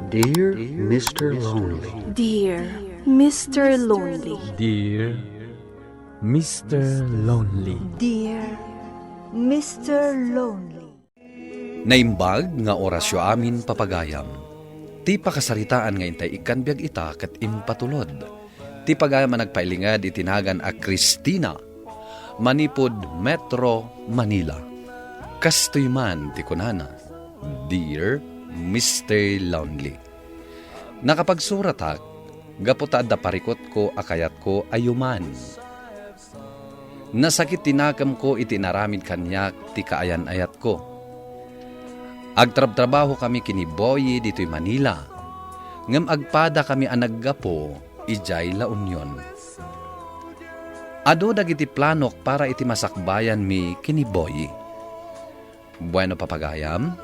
Dear Mr. Lonely. Dear Mr. Lonely. Dear Mr. Lonely. Dear Mr. Lonely. Naimbag nga orasyo amin papagayam. Ti pakasaritaan nga intay ikan biag ita kat impatulod. Ti pagayam ang nagpailingad itinagan a Cristina. Manipod Metro Manila. Kastoy man ti kunana. Dear Mr. Lonely. Nakapagsuratak, gaputa da parikot ko akayat ko ayuman. Nasakit tinakam ko itinaramid kanyak ti kaayan-ayat ko. Agtrab-trabaho kami kini Boyi dito'y Manila. Ngam agpada kami anaggapo, ijay La Union. Ado dagiti planok para iti masakbayan mi kini Boyi. Bueno papagayam,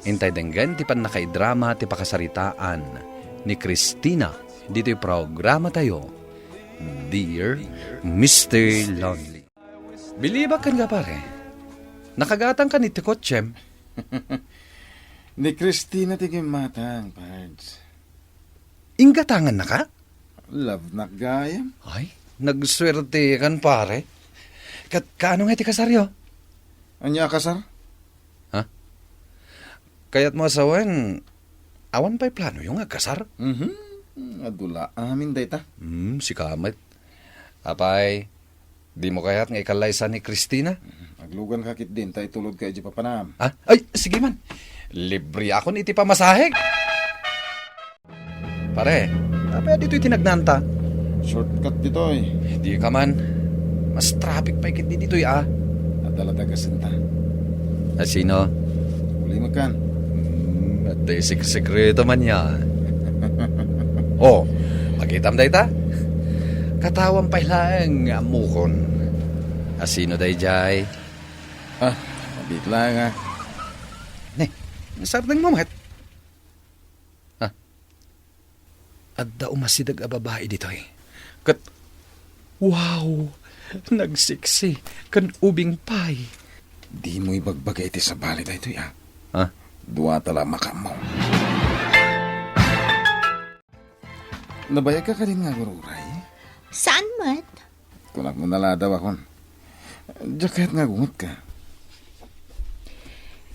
intay denggan ti pan nakaidrama ti pakasaritaan ni Cristina dito'y programa tayo. Dear Mr. Lonely. Bilibak kan nga pare, nakagatang ka ni Tikotsem. Ni Cristina tigim matang, Pards. Inggatangan na ka? Love na gayam. Ay, nagswerte kan pare. Kaano nga ti kasaryo? Anya kasar? Kaya't mo asawan, awan pa'y plano yung agkasar? Adula amin dayta. Si Kamet. Apay, di mo kaya't nga ikalaysa ni Cristina? Aglugan kakit din, tay tulod kay di papanam. Ay, sige man. Libre ako ni iti pamasahig. Pare, tapay dito'y tinagnanta. Shortcut dito eh. Di ka man. Mas traffic pa ikit dito'y Adala tagasinta. Sino? Uli magkan. At sekreto man niya. Oh, magitam day ta? Katawang pailaang amukon. Asino day jay? Mabit lang Nasartang mamat. Adda umasidag a babae dito eh. Wow! Nagsiksi. Kan ubing pay. Di mo ibagbagay iti sa bali dayto ya. Duwa tala makamo. Nabayag ka rin nga gururay? Saan mat? Kunak mo naladaw akon. Diyak nga gungot ka.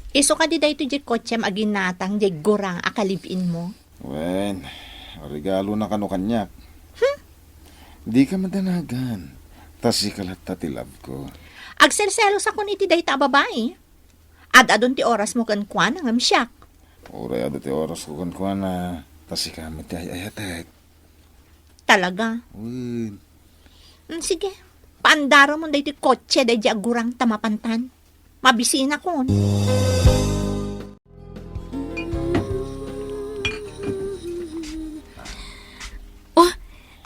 Iso ka di dayto di kotsem aginatang di gurang akalipin mo. Wen, regalo na kano kanyak. Di ka madanagan. Tas ikalat ti love ko. Agserselos ako ni ti dayta babae. Ad-adon ti oras mo kan kwa nangam siyak. Oray ado ti oras ko kan na. Tas ikamat ti ayatek. Talaga? Wen. Sige, paandaro mo dayto kotse day di agurang tamapantan. Mabisin ako.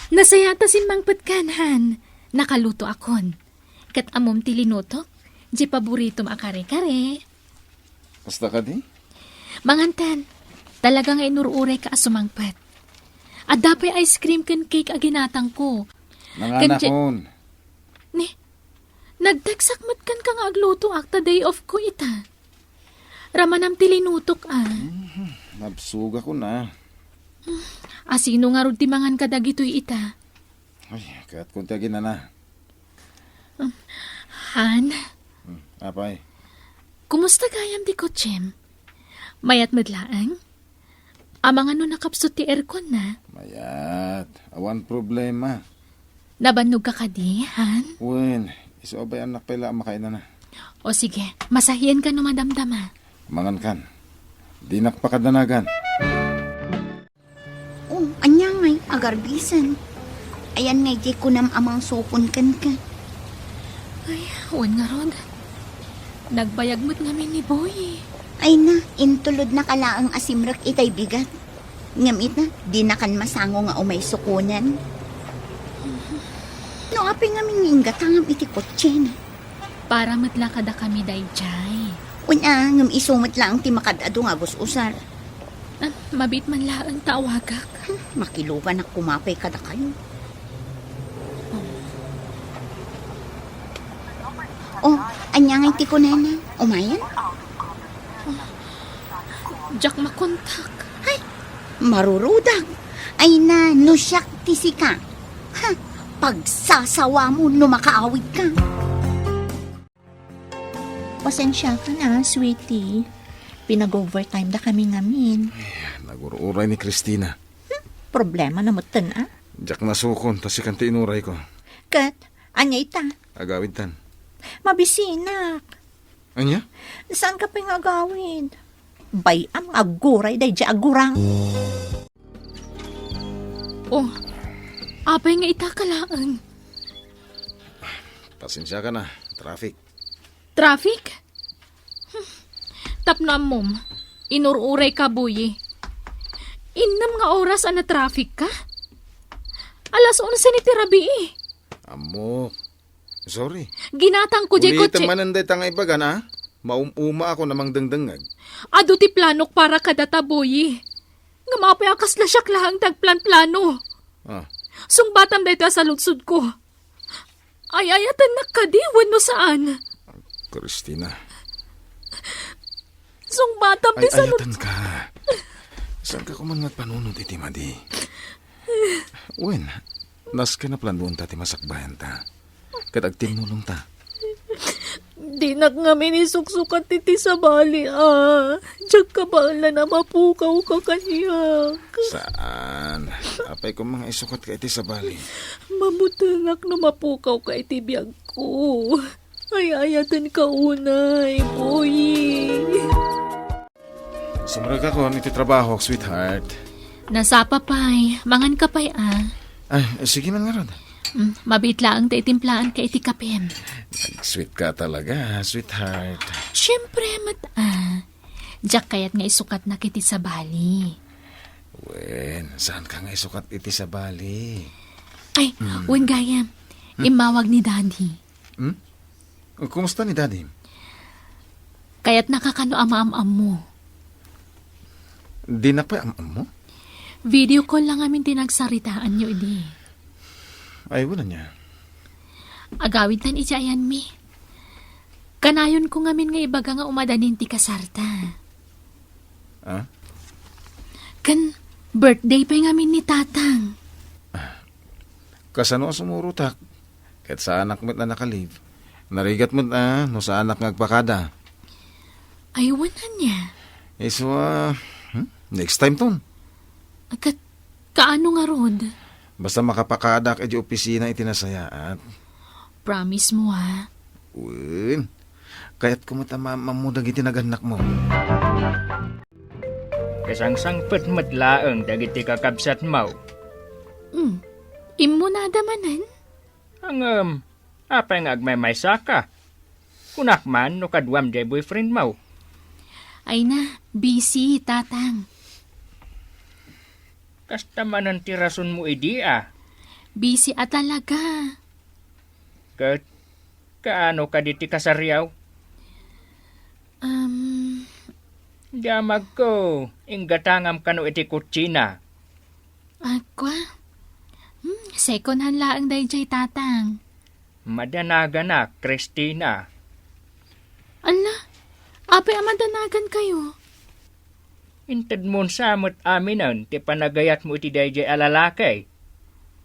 Nasayata sin mang patkanhan. Nakaluto akon. Kat amom ti linutok. Di paborito makare-kare. Basta ka di? Mangantan, talaga nga inururay ka asumangpat. At dapay ice cream kan cake aginatang ko. Nanganakon. Nagdagsakmat kan ka nga agluto akta day off ko ita. Ramanam ti linutok Nabsuga ko na. Asino nga rod timangan ka dagitoy ita. Ay, kaat kuntagin na. Han, Apay? kumusta gayam di kotsem? Mayat madlaang? Amang ano nakapsot ti aircon na? Mayat. Awan problema. Nabanog ka kadi, Han? Wen, iso abay anak pala makain na. O sige, masahiyan ka no madamdama. Mangan kan. Di nakpakadanagan. Anya ngay agarbisan. Ayan ngay di ko nam amang sopon kan ka. Ay, huwan nga rod. Nagbayagmot ngamin ni Boy. Ay na, intulod na kalaang asimrak itay bigat. Ngamit na, di na kan masango nga umay sukunan. No, api nga mingingatangam iti kotse na. Para matlakada kami dayjay. Una, ngam isumat lang ti makadado nga usar. Mabit man laang tawagak. Makilugan na kumapay kada kayo. Anya nga iti ko nena. Umayan? Jack makontak. Ay, Marurudag. Ay na, no siyak tisi ka. Ha, pagsasawa mo no makaawid ka. Pasensya ka na, sweetie. Pinag-overtime na kami ngamin. Nagururay ni Christina. Problema na mo ah. Diyak nasukon, tas ikan tinuray ko. Kat, anya ita? Agawid tan. Mabisinak. Anya? Saan ka pingagawid? Bayam aguray day di agurang. Oh, apay nga itakalaan. Pasensya ka na. Traffic. Traffic? Tapna mom, inururay ka, buyi. Innam nga oras na traffic ka? Alas 11 ni tirabi eh. Amo. Sorry. Ginatang ko, jay Ulitin kotse. mananday tangay bagan, ha? Maumuma ako namang dangdangag. Ado ti planok para kadata, buyi. Nga mapay akas la siya klahang tagplan-plano. Ah, Sungbatam dito sa lutsud ko. Ay, ayatan nakadiwan no saan. Christina. Sungbatam Ay, di sa ayatan ka. Saan ka kuman nagpanunod iti madi? Wen, nas ka na planuan ta ti masakbayan ta. Kadag tinulong ta. Di nak nga minisuksukat titi sa bali, ah. Diyak ka ba na mapukaw ka kaniyak? Saan? Apay ko mga isukat ka iti sa bali. Mamutangak na mapukaw ka iti biyag ko. Ay, ayatan ka unay, boy. Sumurag ako iti trabaho, sweetheart. Nasapa pa'y, mangan ka pa'y, ah. Ay, sige man nga ron. Mabitla ang taitimplaan ka iti kapem. Sweet ka talaga, sweetheart. Siyempre, Diyak kayat nga isukat na kiti sa bali. Wen, saan ka nga isukat iti sa bali? Ay, wen gaya, imawag ni daddy. Kumusta ni daddy? Kaya't nakakano ama-am-am mo. Di na pa am mo? Video call lang amin tinagsaritaan nyo, idi. Ay, wala niya. Agawid tan ijayan mi. Kanayon ko ngamin nga ibaga nga umadanin ti kasarta. Ah? Kan birthday pa ngamin ni tatang. Kasano sumurutak? Kahit sa anak mo't na nakalive. Narigat mo't no sa anak ngagpakada. Ay, wala niya. So, next time ton. Agad, kaano nga rod? Basta makapakadak edi opisina itinasayaat. Promise mo, ha? Uwin. Kaya't kumata mamudag itinaganak mo. Kasangsangpet matlaang dagiti kakabsat mo. Imo na damanan? Ang apay nga agmaymaysa ka. Kunak man no kadwam jay boyfriend mo. Ay na, busy, tatang. Kasta man ang tirason mo idi ah. Busy at talaga. Kaano ka diti kasaryaw? Damag ko, inggatangam kano iti kutsina. Agwa? Second hand laang dayjay, tatang. Madanaga na, Christina. Ala, apay amadanagan kayo. Intad mon samot aminan ti panagayat mo iti dayjay alalakay.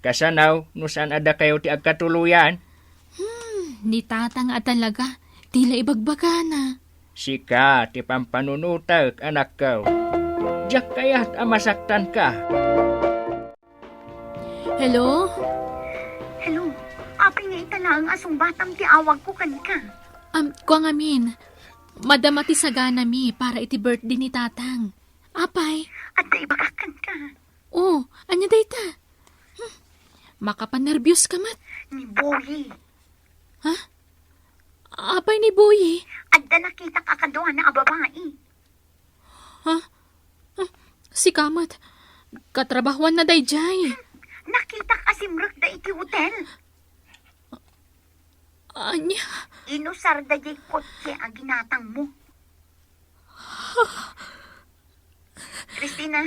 Kasanaw, no saan ada kayo ti agkatuluyan? Ni tatang at talaga, tila ibagbaga na. Sika, ti pampanunutag, anak ko. Diyak kaya't amasaktan ka. Hello? Hello, apay nga itala ang asong batang ti awag ko kanika. Kuang amin, madamati sagana mi para iti birthday ni tatang. Apay? At ibakakan ka. Oh, anya dayta? Makapanervyos ka mat. Ni Boyi. Ha? Apay ni Boyi? At da nakita kakaduha na babae. Ha? Si Kamat, katrabahuan na dayjay. Nakita ka simrek da iti hotel. Anya? Inusar da jay kotse ang ginatang mo. Christina?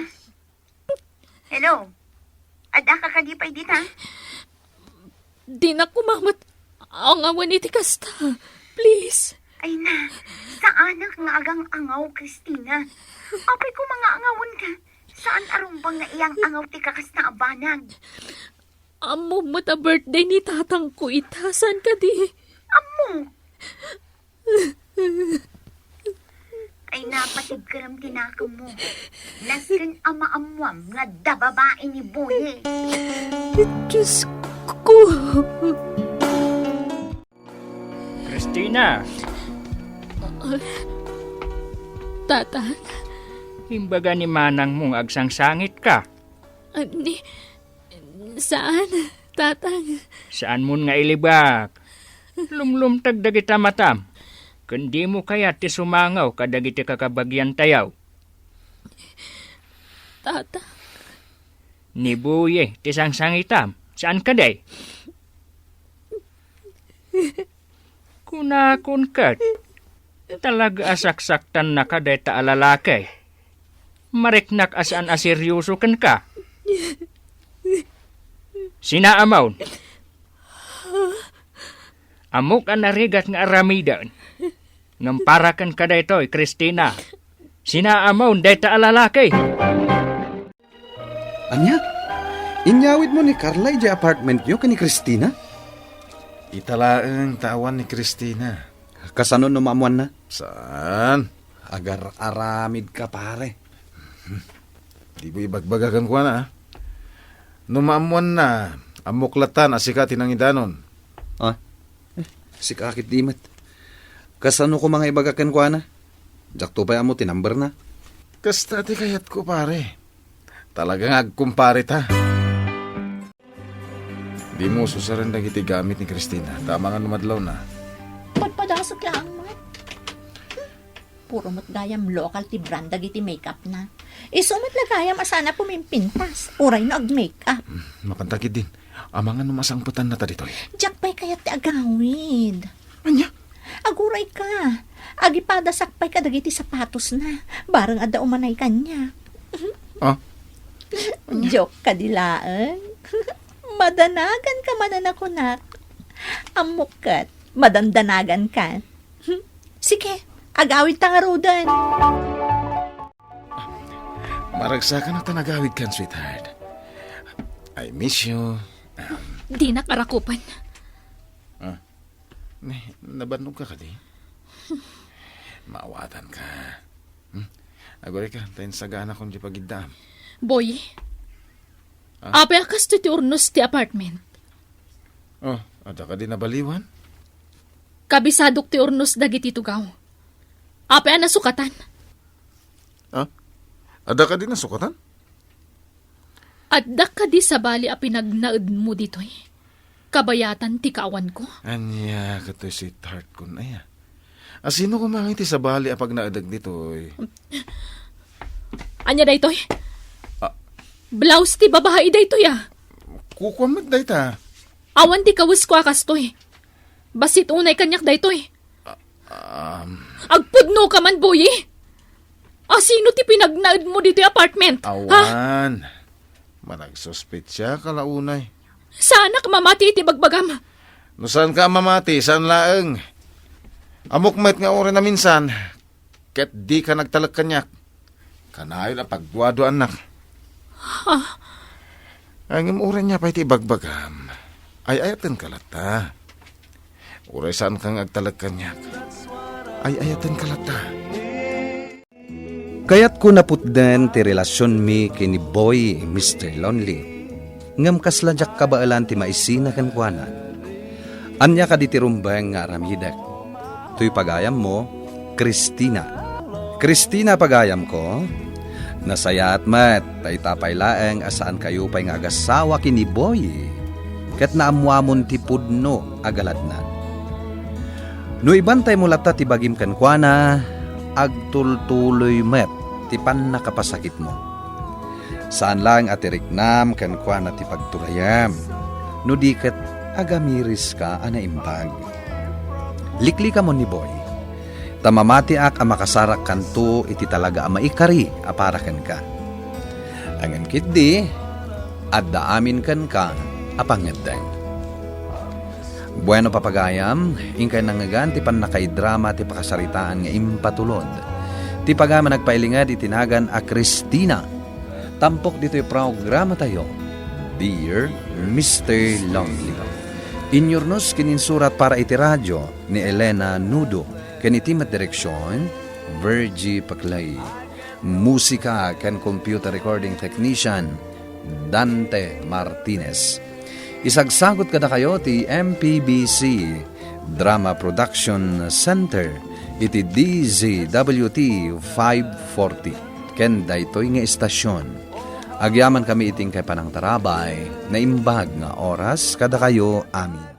Hello? Ada ka kadipay dit, ha? Di na kumamat ang awan iti kasta. Please. Ay na, sa anak nga agang angaw, Christina. Apay ko mga angawon ka. Saan arumbang nga iyang angaw ti kakas na abanag? Amo mata birthday ni tatang ko itasan ka di. Amo! Ay napatid karam tinakaw mo. Laskin ama-amwam nga dababae ni Boye. Diyos ko. Christina, Tatang, himbaga ni manang mong agsangsangit ka. ani, saan, tatang? Saan mo nga ilibak? Lumlumtag dagita matam. Kundi mo kaya ti sumangaw kadagiti kakabagyan tayaw. Tatang, Ni Buye, ti sangsangitam. Saan ka day? Kunakun kat. Talaga asaksaktan na ka day ta alalakay. Mariknak asaan aseryoso kan ka. Sinaamaw. Amok ang narigat nga aramidan. Ngamparakan ka day to'y, Christina. Sinaamaw day ta alalakay. Anya? Inyawid mo ni Carla iti apartment yo ka ni Christina? Italaang tawan ni Christina. Kasano numamuan na? Saan? Agar aramid ka pare. Di ba ibagbagagan ko na? Numamuan na. Amuklatan asika tinangidanon. Ah, si kakit dimat. Kasano ko mga ibagakan ko na? Jakto pa mo tinamber na. Kasta ti kayat ko pare. Talagang agkumpare ta. Di mo susaran na iti gamit ni Christina. Tama nga numadlaw na. Pagpadasok lang mo. Puro mo't gayam local ti brand dagiti makeup na. Isumat lagayam asana pumimpintas. Uray na ag-makeup. Mapantakid din. Amangan numasangputan na ta ditoy. Diyak pa'y kayat ti agawid. Anya? Aguray ka. Agipadasak pa'y kadagiti sapatos na. Barang ada umanay kanya. Ah? Joke ka dilaan. Madanagan ka mananakunak. Amukat. Madandanagan ka. Sige, agawid ta nga rodan. Maragsa ka na tanagawid kan, sweetheart. I miss you. Di nakarakupan. Nabanog ka ka di? Maawatan ka. Agore ka, tayo sagana kung di pagidam. Boy, ape akas ti urnos ti apartment. Oh, ada ka di nabaliwan? Kabisadok ti urnos dagiti tugaw. Ape nasukatan. Ada ka di nasukatan? Adda ka di sa bali a pinagnaed mo ditoy. Kabayatan ti kawan ko. Anya, kato'y sweetheart ko na ya. Asino kumangiti sa bali apag naadag dito eh? Anya daytoy? Blouse ti babae daytoy ah. Kukwamad day ta. Awan ti kawis ko akastoy. Basit unay kanyak daytoy. Agpudno ka man, boy eh. Sino ti pinagnaed mo dito apartment? Awan. Managsuspit siya kalaunay. Sana ka mamati iti bagbagam. No saan ka mamati? Saan laeng? Amukmet nga ore na minsan. Ket di ka nagtalak kanyak. Kanayon ang pagduado anak. Ang ore niya pa iti bagbagam. Ay ayatan kalata. Ure saan kang agtalak kanyak. Ay ayatan kalata. Kaya't ko naputdan ti relasyon mi kini Boy Mr. Lonely. Ngam kasladyak kabaalan ti maisina kan kuanan. Anya ka ditirumbang nga aramidak. Tuy pagayam mo, Christina. Christina pagayam ko, nasayat mat, tay tapay laeng asaan kayo pa'y nga agasawa kini Boy. Kat naamuamon ti pudno agaladnan. No ibantay mo lata ti bagim kan kuana, agtultuloy met ti pan nakapasakit mo. Saan lang atiriknam kan kwa na ti pagturayam. No di kat agamiris ka ana imbag. Likli ka mo ni Boy. Tamamati ak ang makasarak kanto iti talaga ang maikari aparakan ka. Angin kitdi, adda amin kan ka apangadang. Bueno papagayam, ingkay nangagan ti pan nakaidrama ti pakasaritaan nga impatulod. Ti pagama nagpailingad itinagan a Christina. Tampok dito yung programa tayo. Dear Mr. Lonely. Inyornos kininsurat para iti radyo ni Elena Nudo. Kanitimat direksyon, Virgie Paclay. Musika kan computer recording technician, Dante Martinez. Isagsagot kada kayo ti MPBC Drama Production Center iti DZWT 540. Ken daytoy nga istasyon. Agyaman kami iting kay panang tarabay na imbag nga oras kada kayo amin.